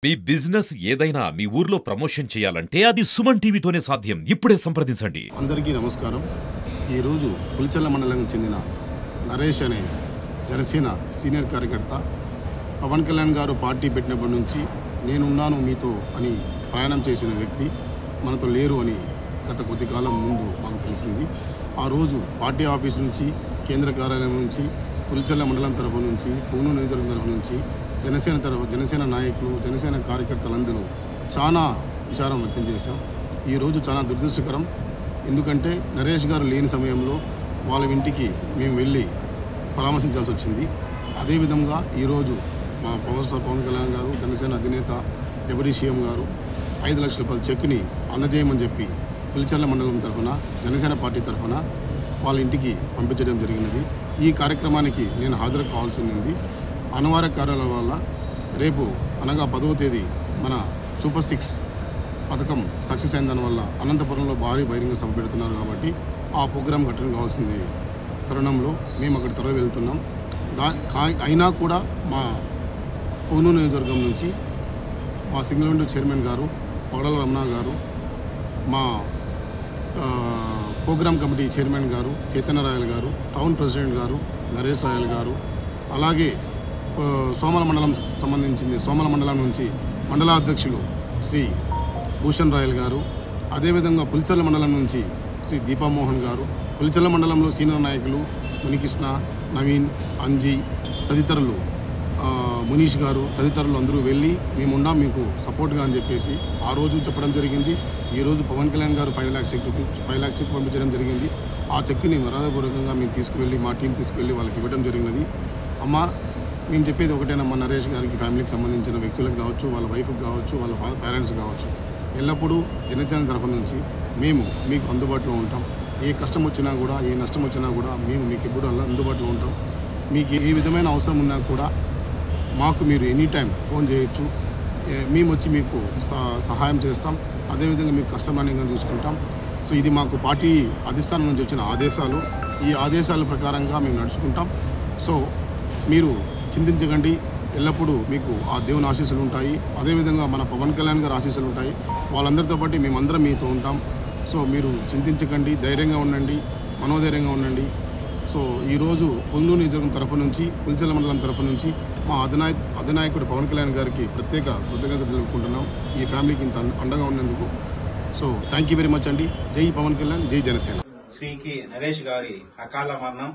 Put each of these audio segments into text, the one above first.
మీ business ఏదైనా మీ ఊర్లో promotion చేయాలంటే అది సుమన్ టీవీతోనే సాధ్యం. ఇప్పుడే సంప్రదించండి. అందరికీ నమస్కారం. ఈరోజు పులిచెర్ల మండలానికి చెందిన నరేష్ అనే జనసేన సీనియర్ కార్యకర్త పవన్ కళ్యాణ్ గారు పార్టీ పెట్టినప్పటి నుంచి నేనున్నాను మీతో అని ప్రయాణం చేసిన వ్యక్తి మనతో లేరు అని గత కొద్ది కాలం ముందు మాకు తెలిసింది. ఆ రోజు పార్టీ ఆఫీస్ నుంచి, కేంద్ర కార్యాలయం నుంచి, పులిచెర్ల మండలం తరఫు నుంచి, పూనూరు నియోజకవర్గం తరఫు నుంచి జనసేన నాయకులు, జనసేన కార్యకర్తలందరూ చాలా విచారం వ్యక్తం చేశాం. ఈరోజు చాలా దురదృష్టకరం. ఎందుకంటే నరేష్ గారు లేని సమయంలో వాళ్ళ ఇంటికి మేము వెళ్ళి పరామర్శించాల్సి వచ్చింది. అదేవిధంగా ఈరోజు మా పవర్ స్టార్ పవన్ కళ్యాణ్ గారు, జనసేన అధినేత డిప్యూటీ సీఎం గారు 5 లక్షల రూపాయల చెక్ని అందజేయమని చెప్పి పులిచెర్ల మండలం తరఫున, జనసేన పార్టీ తరఫున వాళ్ళ ఇంటికి పంపించడం జరిగినది. ఈ కార్యక్రమానికి నేను హాజరు కావాల్సింది. అనివార్య కారణాల వల్ల రేపు అనగా 10వ తేదీ మన సూపర్ 6 పథకం సక్సెస్ అయిన దానివల్ల అనంతపురంలో భారీ బహిరంగ సభ పెడుతున్నారు. కాబట్టి ఆ ప్రోగ్రాం అటెండ్ కావాల్సింది తరుణంలో మేము అక్కడ త్వరగా వెళ్తున్నాం. అయినా కూడా మా పూనూరు నియోజకవర్గం నుంచి మా సింగిల్ విండో చైర్మన్ గారు పొగడల రమణ గారు, మా ప్రోగ్రామ్ కమిటీ చైర్మన్ గారు చైతన్య రాయల్ గారు, టౌన్ ప్రెసిడెంట్ గారు నరేష్ రాయల్ గారు, అలాగే సోమల మండలం సంబంధించింది సోమల మండలం నుంచి మండలాధ్యక్షులు శ్రీ భూషణ్ రాయల్ గారు, అదేవిధంగా పులిచెర్ల మండలం నుంచి శ్రీ దీపామోహన్ గారు, పులిచెర్ల మండలంలో సీనియర్ నాయకులు మునికృష్ణ, నవీన్, అంజీ తదితరులు, మునీష్ గారు తదితరులు అందరూ వెళ్ళి మేమున్నాం మీకు సపోర్ట్గా అని చెప్పేసి ఆ రోజు చెప్పడం జరిగింది. ఈరోజు పవన్ కళ్యాణ్ గారు 5 లక్షల చెక్ పంపించడం జరిగింది. ఆ చెక్ని మర్యాదపూర్వకంగా మేము తీసుకువెళ్ళి మా టీం తీసుకువెళ్ళి వాళ్ళకి ఇవ్వడం జరిగినది. అమ్మ, మేము చెప్పేది ఒకటేనమ్మా, నరేష్ గారికి ఫ్యామిలీకి సంబంధించిన వ్యక్తులకు కావచ్చు, వాళ్ళ వైఫ్కి కావచ్చు, వాళ్ళ పేరెంట్స్ కావచ్చు, ఎల్లప్పుడూ జనసేన తరఫు నుంచి మేము మీకు అందుబాటులో ఉంటాం. ఏ కష్టం వచ్చినా కూడా, ఏ నష్టం వచ్చినా కూడా మేము మీకు ఎప్పుడు అందుబాటులో ఉంటాం. మీకు ఏ విధమైన అవసరం ఉన్నా కూడా మాకు మీరు ఎనీ టైం ఫోన్ చేయొచ్చు. మేము వచ్చి మీకు సహాయం చేస్తాం. అదేవిధంగా మీకు కష్టమనేగా చూసుకుంటాం. సో ఇది మాకు పార్టీ అధిష్టానం నుంచి వచ్చిన ఆదేశాలు. ఈ ఆదేశాల ప్రకారంగా మేము నడుచుకుంటాం. సో మీరు చింతించకండి, ఎల్లప్పుడూ మీకు ఆ దేవుని ఆశీస్సులు ఉంటాయి. అదేవిధంగా మన పవన్ కళ్యాణ్ గారి ఆశీస్సులు ఉంటాయి. వాళ్ళందరితో పాటు మేమందరం మీతో ఉంటాం. సో మీరు చింతించకండి, ధైర్యంగా ఉండండి, మనోధైర్యంగా ఉండండి. సో ఈరోజు పొంగూరు నియోజకవర్గం తరఫు నుంచి, పులిచెర్ల మండలం తరఫు నుంచి మా అధినాయకుడు పవన్ కళ్యాణ్ గారికి ప్రత్యేక కృతజ్ఞతలు తెలుపుకుంటున్నాం, ఈ ఫ్యామిలీకి ఇంత అండగా ఉన్నందుకు. So thank you very much అండి. జై పవన్ కళ్యాణ్, జై జనసేన. శ్రీకి నరేష్ గారి అకాల మరణం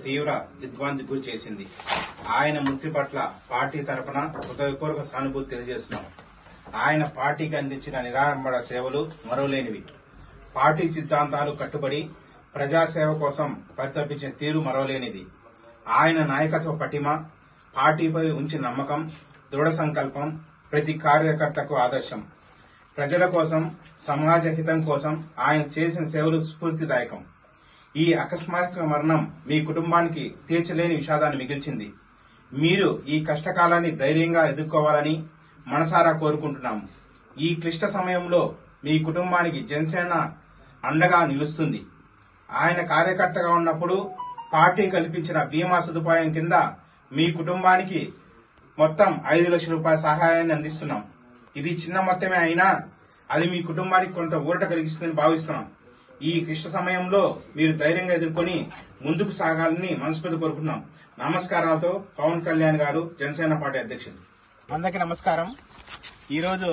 తీవ్ర దిగ్భ్రాంతికి గురి చేసింది. ఆయన మృతి పట్ల పార్టీ తరఫున హృదయపూర్వక సానుభూతి తెలియజేస్తున్నాం. ఆయన పార్టీకి అందించిన నిరాడంబర సేవలు మరోలేనివి. పార్టీ సిద్ధాంతాలు కట్టుబడి ప్రజాసేవ కోసం పరితపించిన తీరు మరోలేనిది. ఆయన నాయకత్వ పటిమ, పార్టీపై ఉంచిన నమ్మకం, దృఢ సంకల్పం ప్రతి కార్యకర్తకు ఆదర్శం. ప్రజల కోసం, సమాజ హితం కోసం ఆయన చేసిన సేవలు స్ఫూర్తిదాయకం. ఈ అకస్మాత్తుక మరణం మీ కుటుంబానికి తీర్చలేని విషాదాన్ని మిగిల్చింది. మీరు ఈ కష్టకాలాన్ని ధైర్యంగా ఎదుర్కోవాలని మనసారా కోరుకుంటున్నాము. ఈ క్లిష్ట సమయంలో మీ కుటుంబానికి జనసేన అండగా నిలుస్తుంది. ఆయన కార్యకర్తగా ఉన్నప్పుడు పార్టీ కల్పించిన బీమా సదుపాయం కింద మీ కుటుంబానికి మొత్తం 5 లక్షల రూపాయల సహాయాన్ని అందిస్తున్నాం. ఇది చిన్న మొత్తమే అయినా అది మీ కుటుంబానికి కొంత ఊరట కలిగిస్తుందని భావిస్తున్నాం. ఈ క్లిష్ట సమయంలో మీరు ధైర్యంగా ఎదుర్కొని ముందుకు సాగాలని మనస్ఫూర్తి కోరుకుంటున్నాం. నమస్కారాలతో పవన్ కళ్యాణ్ గారు, జనసేన పార్టీ అధ్యక్షులు. అందరికీ నమస్కారం. ఈరోజు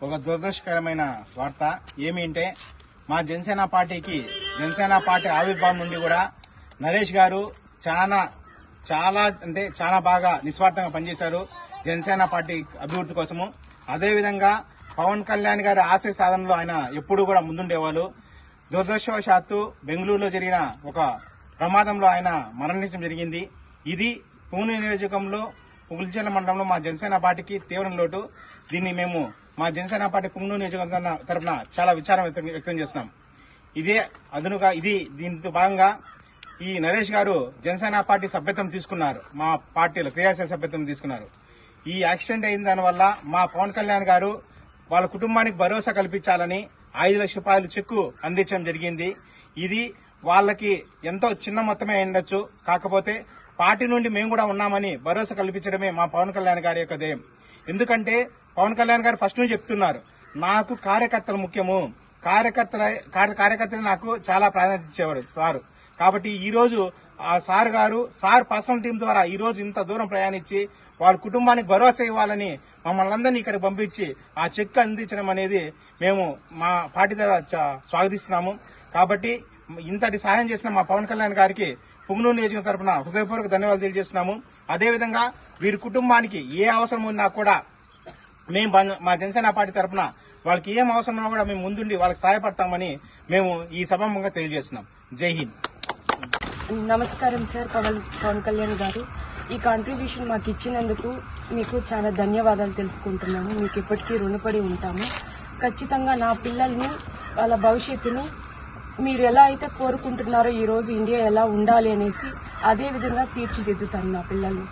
ఒక దురదృష్టకరమైన వార్త ఏమిటంటే, మా జనసేన పార్టీ ఆవిర్భావం నుండి కూడా నరేష్ గారు చాలా బాగా నిస్వార్థంగా పనిచేశారు జనసేన పార్టీ అభివృద్ధి కోసము. అదేవిధంగా పవన్ కళ్యాణ్ గారి ఆశయ సాధనలో ఆయన ఎప్పుడూ కూడా ముందుండేవాళ్ళు. దురదృష్టవశాత్తు బెంగళూరులో జరిగిన ఒక ప్రమాదంలో ఆయన మరణించడం జరిగింది. ఇది పూనూరు నియోజకవర్గంలో పులిచెర్ల మండలంలో మా జనసేన పార్టీకి తీవ్ర లోటు. దీన్ని మేము మా జనసేన పార్టీ పూనూరు నియోజకవర్గం తరఫున చాలా విచారం వ్యక్తం చేస్తున్నాం. దీంతో భాగంగా ఈ నరేష్ గారు జనసేన పార్టీ సభ్యత్వం తీసుకున్నారు. మా పార్టీలో క్రియాశీల సభ్యత్వం తీసుకున్నారు. ఈ యాక్సిడెంట్ అయిన దానివల్ల మా పవన్ కళ్యాణ్ గారు వాళ్ళ కుటుంబానికి భరోసా కల్పించాలని 5 లక్షల రూపాయలు చెక్కు అందించడం జరిగింది. ఇది వాళ్ళకి ఎంతో చిన్న మొత్తమే ఉండొచ్చు, కాకపోతే పార్టీ నుండి మేము కూడా ఉన్నామని భరోసా కల్పించడమే మా పవన్ కళ్యాణ్ గారి యొక్క ధ్యేయం. ఎందుకంటే పవన్ కళ్యాణ్ గారు ఫస్ట్ నుంచి చెప్తున్నారు, నాకు కార్యకర్తలు ముఖ్యము, కార్యకర్తలు నాకు చాలా ప్రాధాన్యత ఇచ్చేవారు సారు. కాబట్టి ఈ రోజు ఆ సార్ పర్సనల్ టీం ద్వారా ఈ రోజు ఇంత దూరం ప్రయాణించి వాళ్ళ కుటుంబానికి భరోసా ఇవ్వాలని మమ్మల్ని అందరినీ ఇక్కడికి పంపించి ఆ చెక్ అందించడం అనేది మేము మా పార్టీ ద్వారా స్వాగతిస్తున్నాము. కాబట్టి ఇంతటి సహాయం చేసిన మా పవన్ కళ్యాణ్ గారికి పుంగనూరు నియోజకవర్గం తరఫున హృదయపూర్వక ధన్యవాదాలు తెలియజేస్తున్నాము. అదేవిధంగా వీరి కుటుంబానికి ఏ అవసరం ఉన్నా కూడా మేము మా జనసేన పార్టీ తరఫున వాళ్ళకి ఏం అవసరం ఉన్నా కూడా మేము ముందుండి వాళ్ళకి సహాయపడతామని మేము ఈ సభాముఖంగా తెలియజేస్తున్నాం. జై హింద్. నమస్కారం సార్. పవన్ కళ్యాణ్ గారు, ఈ కాంట్రిబ్యూషన్ మాకు ఇచ్చినందుకు మీకు చాలా ధన్యవాదాలు తెలుపుకుంటున్నాము. మీకు ఇప్పటికీ రుణపడి ఉంటాము. ఖచ్చితంగా నా పిల్లల్ని వాళ్ళ భవిష్యత్తుని మీరు ఎలా అయితే కోరుకుంటున్నారో ఈ రోజు ఇండియా ఎలా ఉండాలి అనేసి అదే విధంగా తీర్చిదిద్దుతాను నా పిల్లల్ని.